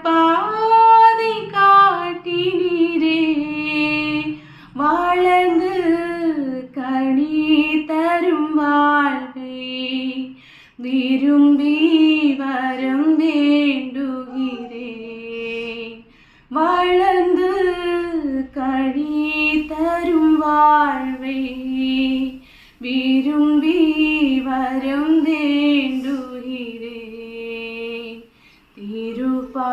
பாதை காட்டினீரே வாழ்ந்து கனி தரும் வாழ்வை விரும்பி வரம் வேண்டுகிறேன் வாழ்ந்து கனி தரும் வாழ்வை விரும்பி வரம் வேண்டுகிறேன் திருப்பா